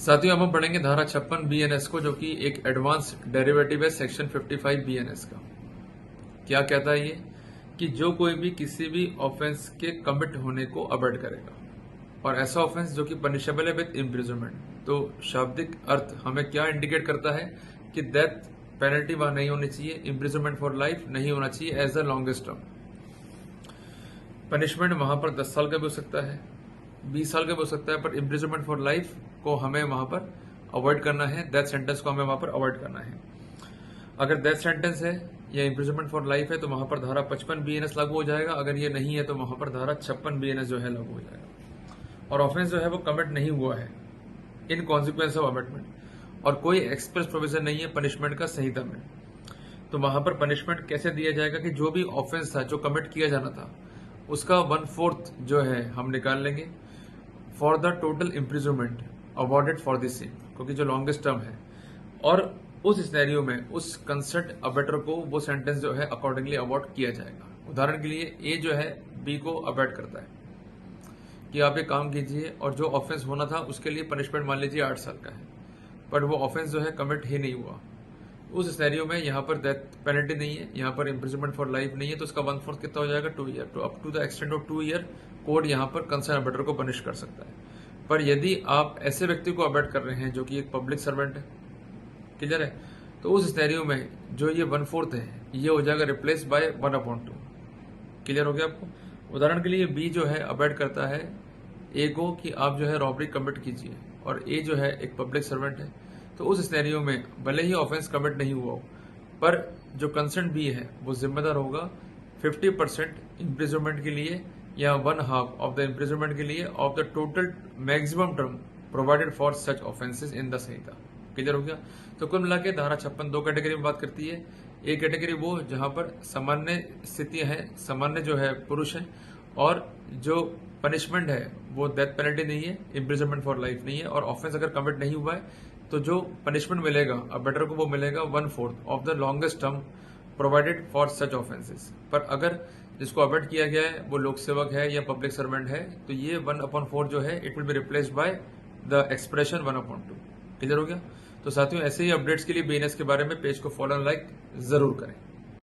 साथियों अब हम पढ़ेंगे धारा 56 बीएनएस को, जो कि एक एडवांस डेरिवेटिव है सेक्शन 55 बीएनएस का। क्या कहता है ये कि जो कोई भी किसी भी ऑफेंस के कमिट होने को अवॉइड करेगा, और ऐसा ऑफेंस जो कि पनिशेबल है विद इम्प्रिजनमेंट, तो शाब्दिक अर्थ हमें क्या इंडिकेट करता है कि डेथ पेनल्टी वहां नहीं होनी चाहिए, इम्प्रिजनमेंट फॉर लाइफ नहीं होना चाहिए as the longest term. Punishment वहां पर 10 साल का भी हो सकता है, 20 साल का भी हो सकता है, पर इम्प्रिजनमेंट फॉर लाइफ को हमें वहां पर अवॉइड करना है, डेथ सेंटेंस को हमें वहां पर अवॉइड करना है। अगर डेथ सेंटेंस है या इम्प्रिजनमेंट फॉर लाइफ है तो वहां पर धारा 55 बीएनएस लागू हो जाएगा। अगर ये नहीं है तो वहां पर धारा 56 बीएनएस जो है लागू हो जाएगा। और ऑफेंस जो है वो कमिट नहीं हुआ है इन कॉन्सिक्वेंस ऑफ अमेंडमेंट, और कोई एक्सप्रेस प्रोविजन नहीं है पनिशमेंट का संहिता में। तो वहां पर पनिशमेंट कैसे दिया जाएगा कि जो भी ऑफेंस था जो कमिट किया जाना था उसका 1/4 जो है हम निकाल लेंगे for the total imprisonment awarded for this same, क्योंकि जो लॉन्गेस्ट टर्म है, और उस सिनेरियो में उस कंसर्ट अबेटर को वो सेंटेंस जो है अकॉर्डिंगली अवॉर्ड किया जाएगा। उदाहरण के लिए ए जो है बी को अबेट करता है कि आप ये काम कीजिए, और जो ऑफेंस होना था उसके लिए पनिशमेंट मान लीजिए 8 साल का है, बट वो ऑफेंस जो है कमिट ही नहीं हुआ। उस सिनेरियो में यहाँ पर डेथ पेनल्टी नहीं है, यहाँ पर इम्प्रिजनमेंट फॉर लाइफ नहीं है, तो उसका 1/4 कितना हो जाएगा 2 ईयर। तो up to the extent of 2 year court यहाँ पर कंसर्न अबेटर को पनिश कर सकता है। पर यदि आप ऐसे व्यक्ति को अबेट कर रहे हैं जो कि एक पब्लिक सर्वेंट है, क्लियर है, तो उस सिनेरियो में जो ये 1/4 है ये हो जाएगा रिप्लेस बाय 1/2। क्लियर हो गया आपको। उदाहरण के लिए बी जो है अबेट करता है ए को कि आप जो है रॉबरी कमिट कीजिए, और ए जो है एक पब्लिक सर्वेंट है, तो उस सिनेरियो में भले ही ऑफेंस कमिट नहीं हुआ हो, पर जो कंसर्न बी है वो जिम्मेदार होगा 50% इम्प्रिजनमेंट के लिए या 1/2 ऑफ द इम्प्रिजनमेंट के लिए of the total maximum term provided for such offences in the Samhita. Clear हो गया। तो कुल मिला के धारा 56 दो कैटेगरी में बात करती है। एक कैटेगरी वो जहां पर सामान्य स्थितियां हैं, सामान्य जो है पुरुष है, और जो पनिशमेंट है वो डेथ पेनल्टी नहीं है, इम्प्रिजनमेंट फॉर लाइफ नहीं है, और ऑफेंस अगर कमिट नहीं हुआ है तो जो पनिशमेंट मिलेगा अबेटर को वो मिलेगा 1/4 of the longest term provided for such offences. पर अगर जिसको अबेट किया गया है वो लोक सेवक है या पब्लिक सर्वेंट है, तो ये 1/4 जो है it will be replaced by the expression 1/2। Clear हो गया। तो साथियों ऐसे ही अपडेट्स के लिए बीएनएस के बारे में पेज को फॉलो लाइक जरूर करें।